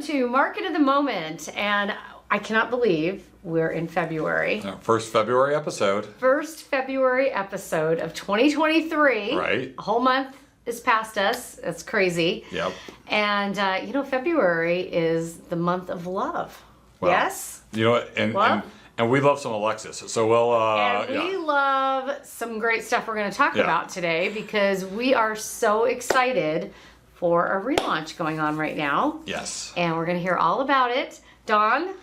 to Market of the Moment, and I cannot believe we're in February. First February episode. First February episode of 2023. Right. A whole month is past us. That's crazy. Yep. And, February is the month of love. Well, yes? You know what? And we love some Alexis. So we'll, we love some great stuff we're going to talk about today because we are so excited for a relaunch going on right now. Yes. And we're going to hear all about it. Dawn?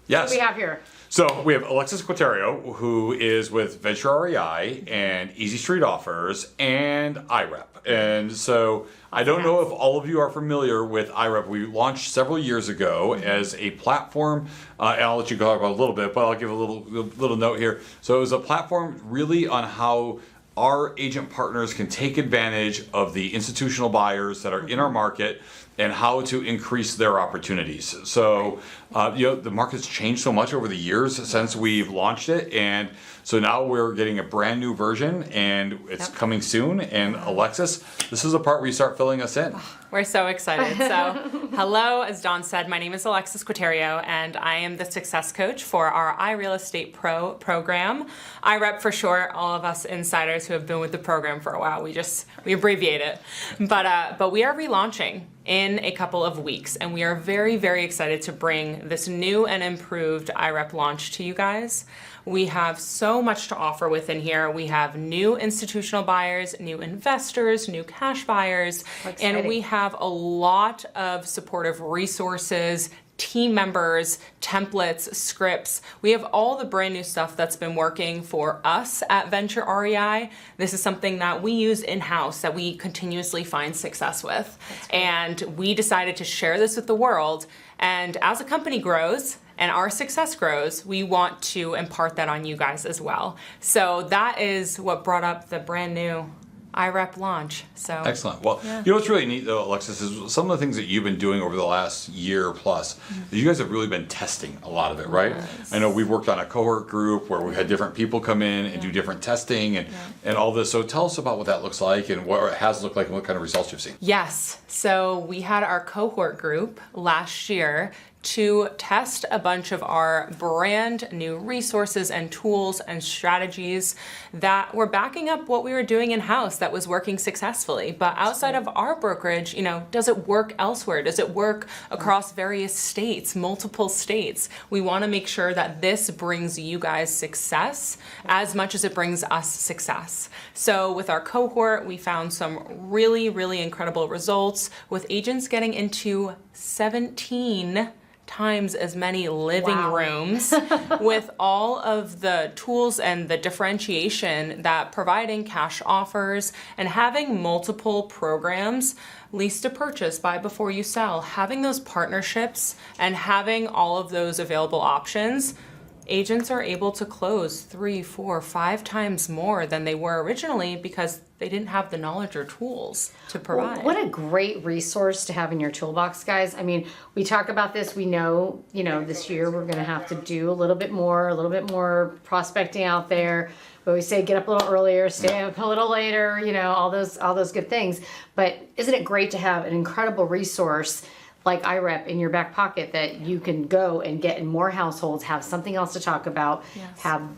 Yes. What do we have here? So we have Alexis Quiterio, who is with Venture REI and Easy Street Offers and IREP. And so I don't know if all of you are familiar with IREP. We launched several years ago as a platform, and I'll let you talk about it a little bit, but I'll give a little note here. So it was a platform really on how our agent partners can take advantage of the institutional buyers that are in our market and how to increase their opportunities. So, the market's changed so much over the years since we've launched it, and so now we're getting a brand new version, and it's coming soon. And Alexis, this is the part where you start filling us in. We're so excited. So, hello, as Dawn said, my name is Alexis Quiterio, and I am the success coach for our iReal Estate Pro program. IREP for short. All of us insiders who have been with the program for a while, we abbreviate it. But we are relaunching in a couple of weeks, and we are very, very excited to bring this new and improved IREP launch to you guys. We have so much to offer within here. We have new institutional buyers, new investors, new cash buyers, and we have a lot of supportive resources, team members, templates, scripts. We have all the brand new stuff that's been working for us at Venture REI. This is something that we use in-house that we continuously find success with. And we decided to share this with the world. And as a company grows, and our success grows, we want to impart that on you guys as well. So that is what brought up the brand new IREP launch. So excellent. Well, you know what's really neat though, Alexis, is some of the things that you've been doing over the last year plus. You guys have really been testing a lot of it, right? Yes. I know we've worked on a cohort group where we had different people come in and do different testing and all this. So tell us about what that looks like and what it has looked like and what kind of results you've seen. Yes. So we had our cohort group last year to test a bunch of our brand new resources and tools and strategies that were backing up what we were doing in-house that was working successfully. But outside of our brokerage, does it work elsewhere? Does it work across various states, multiple states? We want to make sure that this brings you guys success as much as it brings us success. So with our cohort, we found some really, really incredible results with agents getting into 17 times as many living rooms with all of the tools and the differentiation that providing cash offers and having multiple programs, lease to purchase, buy before you sell, having those partnerships and having all of those available options. Agents are able to close 3, 4, 5 times more than they were originally because they didn't have the knowledge or tools to provide. Well, what a great resource to have in your toolbox, guys. I mean, we talk about this. We know, this year we're going to have to do a little bit more prospecting out there. But we say get up a little earlier, stay up a little later, all those good things. But isn't it great to have an incredible resource like IREP in your back pocket that you can go and get in more households, have something else to talk about, have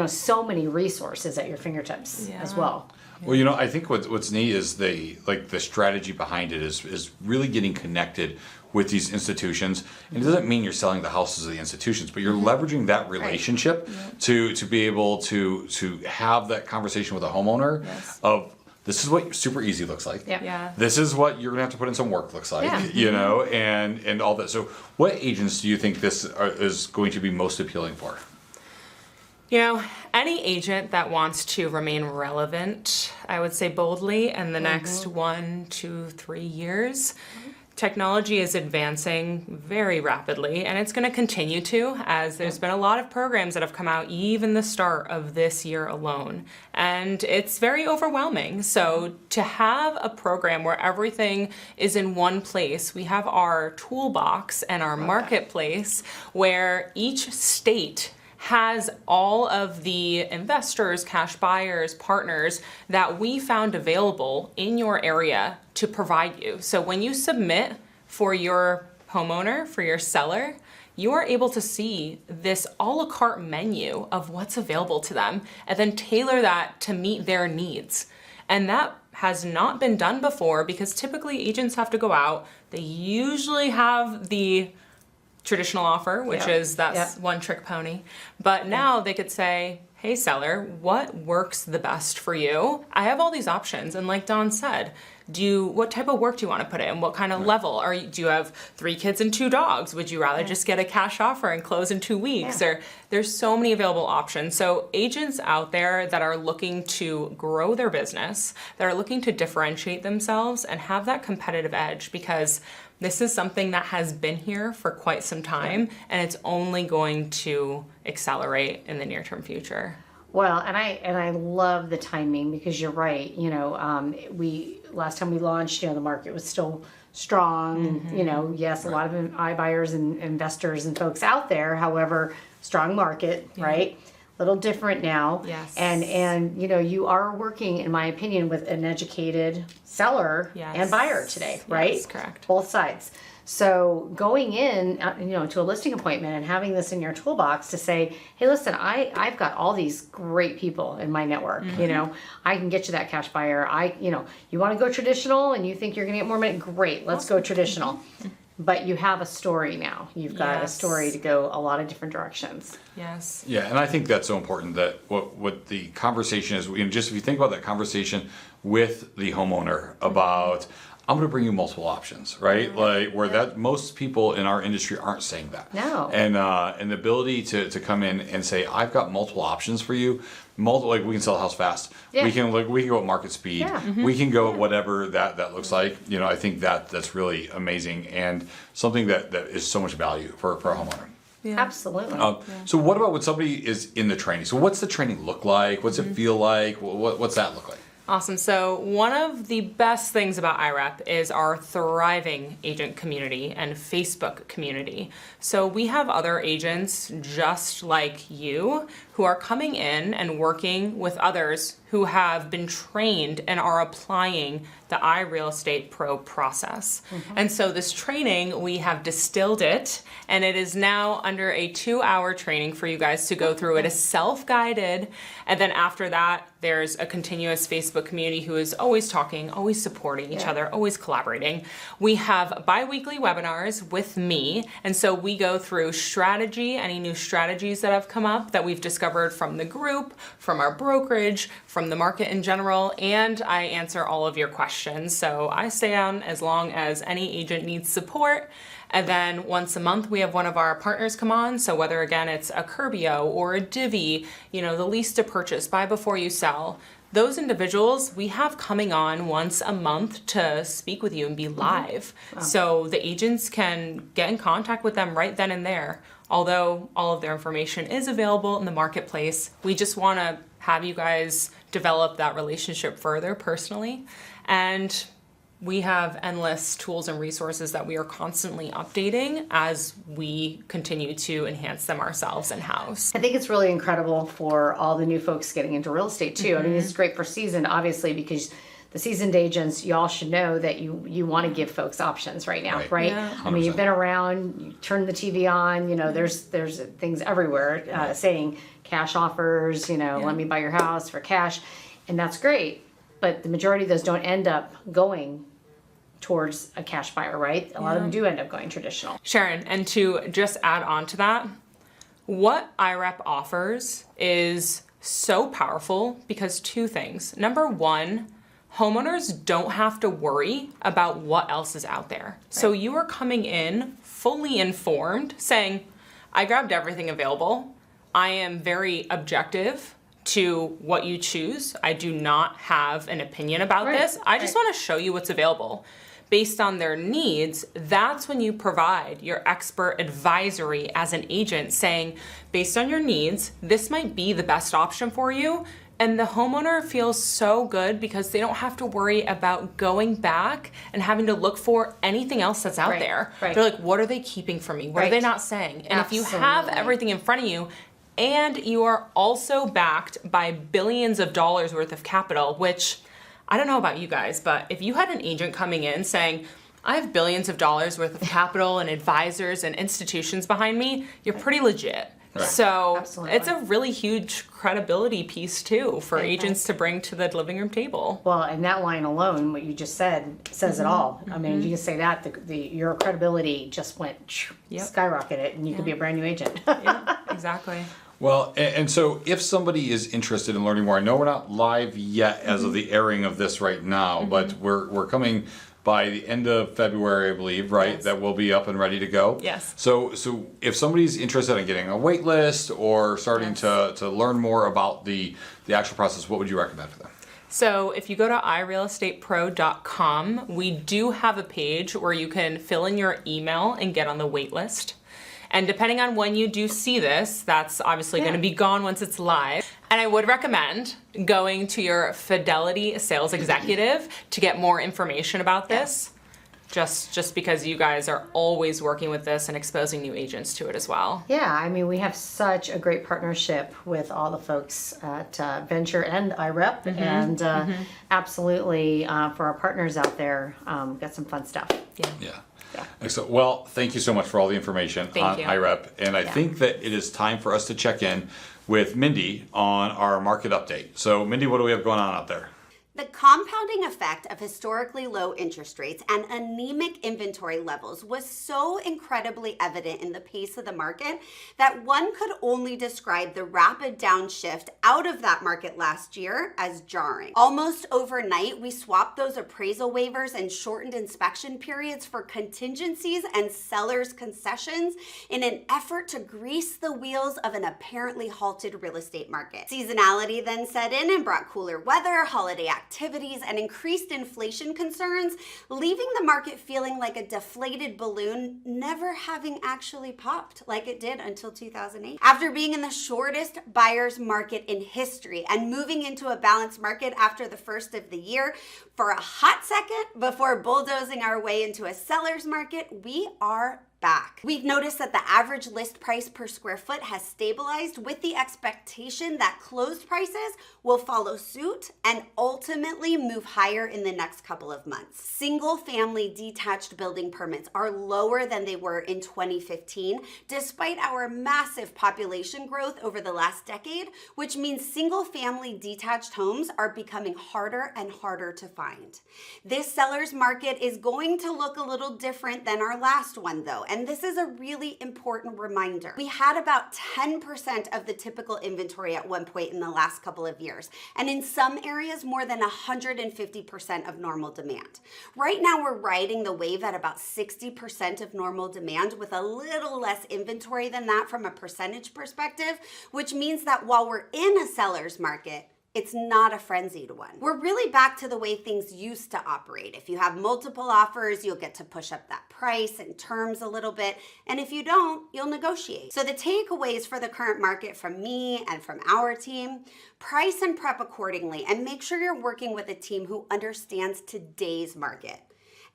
so many resources at your fingertips as well. Well, I think what's neat is the strategy behind it is really getting connected with these institutions. And it doesn't mean you're selling the houses of the institutions, but you're leveraging that relationship to be able to have that conversation with a homeowner of, this is what super easy looks like. This is what you're gonna have to put in some work looks like, and all that. So what agents do you think this is going to be most appealing for? Any agent that wants to remain relevant, I would say boldly, in the next 1, 2, 3 years, technology is advancing very rapidly, and it's going to continue to, as there's been a lot of programs that have come out even the start of this year alone, and it's very overwhelming. So to have a program where everything is in one place, we have our toolbox and our marketplace where each state has all of the investors, cash buyers, partners that we found available in your area to provide you. So when you submit for your homeowner, for your seller, you are able to see this a la carte menu of what's available to them and then tailor that to meet their needs. And that has not been done before because typically agents have to go out. They usually have the traditional offer, which is that's one trick pony. But now they could say, hey seller, what works the best for you? I have all these options. And like Dawn said, what type of work do you want to put in? What kind of level? Do you have 3 kids and 2 dogs? Would you rather just get a cash offer and close in 2 weeks? Or there's so many available options. So agents out there that are looking to grow their business, that are looking to differentiate themselves and have that competitive edge, because this is something that has been here for quite some time and it's only going to accelerate in the near term future. Well, and I love the timing, because you're right. Last time we launched, the market was still strong. And, yes, a lot of iBuyers and investors and folks out there. However, strong market, right? A little different now. Yes. And you are working, in my opinion, with an educated seller and buyer today, right? Yes, correct. Both sides. So going in, to a listing appointment and having this in your toolbox to say, hey, listen, I've got all these great people in my network. I can get you that cash buyer. You want to go traditional and you think you're going to get more money? Great, let's go traditional. But you have a story now. You've got a story to go a lot of different directions. Yes. Yeah, and I think that's so important, that what the conversation is, just if you think about that conversation with the homeowner about, I'm going to bring you multiple options, right? Like where that most people in our industry aren't saying that. No. And the ability to come in and say, I've got multiple options for you. Like we can sell a house fast. Yeah. We can go at market speed. Yeah. We can go at whatever that looks like. I think that's really amazing and something that is so much value for a homeowner. Yeah. Absolutely. So what about when somebody is in the training? So what's the training look like? What's it feel like? What's that look like? Awesome. So one of the best things about IREP is our thriving agent community and Facebook community. So we have other agents just like you who are coming in and working with others who have been trained and are applying the iRealestate Pro process. And so this training, we have distilled it, and it is now under a 2-hour training for you guys to go through. It is self-guided, and then after that, there's a continuous Facebook community who is always talking, always supporting each other, always collaborating. We have bi-weekly webinars with me, and so we go through strategy, any new strategies that have come up that we've discovered from the group, from our brokerage, from the market in general, and I answer all of your questions. So I stay on as long as any agent needs support. And then once a month, we have one of our partners come on. So whether, again, it's a Curbio or a Divvy, the lease to purchase, buy before you sell, those individuals we have coming on once a month to speak with you and be live. Wow. So the agents can get in contact with them right then and there. Although all of their information is available in the marketplace, we just want to have you guys develop that relationship further personally. And we have endless tools and resources that we are constantly updating as we continue to enhance them ourselves in-house. I think it's really incredible for all the new folks getting into real estate too. I mean, this is great for seasoned, obviously, because the seasoned agents, y'all should know that you want to give folks options right now, right? Yeah. I mean, you've been around, you turn the TV on, there's things everywhere saying cash offers, let me buy your house for cash, and that's great. But the majority of those don't end up going towards a cash buyer, right? A lot of them do end up going traditional. Sharon, and to just add on to that, what IREP offers is so powerful because 2 things. Number 1, homeowners don't have to worry about what else is out there. Right. So you are coming in fully informed, saying, I grabbed everything available. I am very objective to what you choose. I do not have an opinion about this. I just want to show you what's available. Based on their needs, that's when you provide your expert advisory as an agent saying, based on your needs, this might be the best option for you. And the homeowner feels so good because they don't have to worry about going back and having to look for anything else that's out there. Right. They're like, what are they keeping from me? What are they not saying? And if you have everything in front of you, and you are also backed by billions of dollars worth of capital, which I don't know about you guys, but if you had an agent coming in saying, I have billions of dollars worth of capital and advisors and institutions behind me. You're pretty legit. Right. So Absolutely. it's a really huge credibility piece too for Okay. agents to bring to the living room table. Well, and that line alone, what you just said, says it all. I mean, you can say that your credibility just went Yep. skyrocketed, and you could be a brand new agent. Yeah, exactly. Well, and so if somebody is interested in learning more, I know we're not live yet as of the airing of this right now, but we're coming by the end of February, I believe, right? Yes. That will be up and ready to go. Yes. So if somebody's interested in getting a wait list or starting Yes. to learn more about the actual process, what would you recommend for them? So if you go to irealestatepro.com, we do have a page where you can fill in your email and get on the wait list. And depending on when you do see this, that's obviously going to be gone once it's live. And I would recommend going to your Fidelity sales executive to get more information about this. Just because you guys are always working with this and exposing new agents to it as well. Yeah, I mean, we have such a great partnership with all the folks at Venture and Irep, and absolutely for our partners out there, got some fun stuff. Yeah. Excellent. Well, thank you so much for all the information on you. IREP. And I think that it is time for us to check in with Mindy on our market update. So, Mindy, what do we have going on out there? The compounding effect of historically low interest rates and anemic inventory levels was so incredibly evident in the pace of the market that one could only describe the rapid downshift out of that market last year as jarring. Almost overnight, we swapped those appraisal waivers and shortened inspection periods for contingencies and sellers' concessions in an effort to grease the wheels of an apparently halted real estate market. Seasonality then set in and brought cooler weather, holiday activities, and increased inflation concerns, leaving the market feeling like a deflated balloon, never having actually popped like it did until 2008. After being in the shortest buyer's market in history and moving into a balanced market after the first of the year, for a hot second before bulldozing our way into a seller's market, we are back. We've noticed that the average list price per square foot has stabilized with the expectation that closed prices will follow suit and ultimately move higher in the next couple of months. Single family detached building permits are lower than they were in 2015, despite our massive population growth over the last decade, which means single family detached homes are becoming harder and harder to find. This seller's market is going to look a little different than our last one though, and this is a really important reminder. We had about 10% of the typical inventory at one point in the last couple of years, and in some areas more than 150% of normal demand. Right now we're riding the wave at about 60% of normal demand with a little less inventory than that from a percentage perspective, which means that while we're in a seller's market, it's not a frenzied one. We're really back to the way things used to operate. If you have multiple offers, you'll get to push up that price and terms a little bit. And if you don't, you'll negotiate. So the takeaways for the current market from me and from our team: price and prep accordingly, and make sure you're working with a team who understands today's market.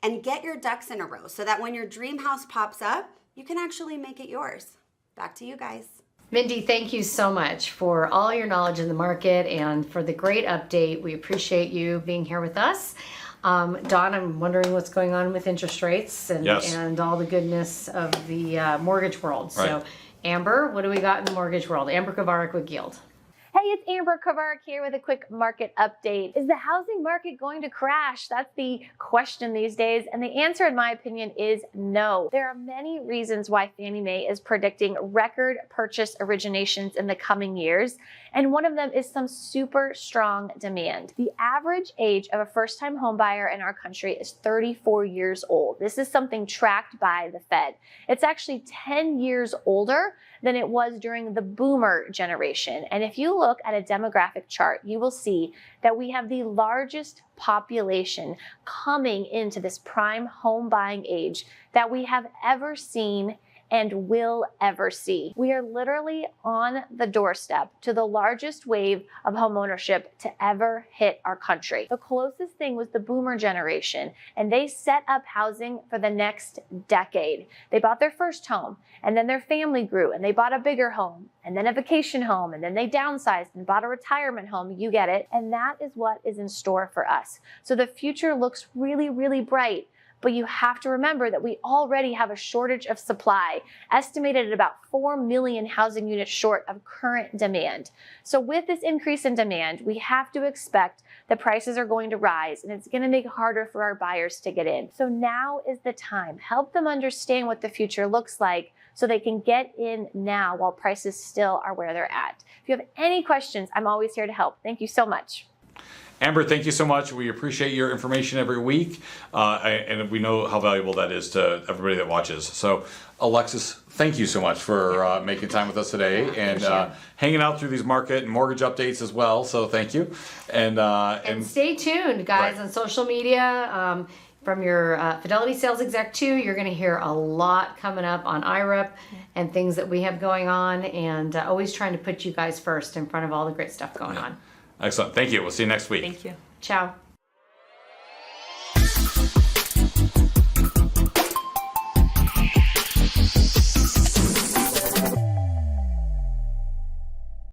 And get your ducks in a row so that when your dream house pops up, you can actually make it yours. Back to you guys. Mindy, thank you so much for all your knowledge in the market and for the great update. We appreciate you being here with us. Don, I'm wondering what's going on with interest rates and, Yes. and all the goodness of the mortgage world. So, Right. Amber, what do we got in the mortgage world? Amber Kovarik with Guild. Hey, it's Amber Kovarik here with a quick market update. Is the housing market going to crash? That's the question these days. And the answer, in my opinion, is no. There are many reasons why Fannie Mae is predicting record purchase originations in the coming years. And one of them is some super strong demand. The average age of a first-time home buyer in our country is 34 years old. This is something tracked by the Fed. It's actually 10 years older than it was during the boomer generation. And if you look at a demographic chart, you will see that we have the largest population coming into this prime home buying age that we have ever seen and will ever see. We are literally on the doorstep to the largest wave of homeownership to ever hit our country. The closest thing was the boomer generation, and they set up housing for the next decade. They bought their first home, and then their family grew, and they bought a bigger home, and then a vacation home, and then they downsized and bought a retirement home. You get it. And that is what is in store for us. So the future looks really, really bright. But you have to remember that we already have a shortage of supply, estimated at about 4 million housing units short of current demand. So with this increase in demand, we have to expect that prices are going to rise, and it's going to make it harder for our buyers to get in. So now is the time. Help them understand what the future looks like so they can get in now while prices still are where they're at. If you have any questions, I'm always here to help. Thank you so much. Amber, thank you so much. We appreciate your information every week, and we know how valuable that is to everybody that watches. So, Alexis, thank you so much for making time with us today and hanging out through these market and mortgage updates as well. So, thank you. And stay tuned, guys, on social media. From your Fidelity Sales Exec 2, you're going to hear a lot coming up on IREP and things that we have going on, and always trying to put you guys first in front of all the great stuff going on. Excellent. Thank you. We'll see you next week. Thank you. Ciao.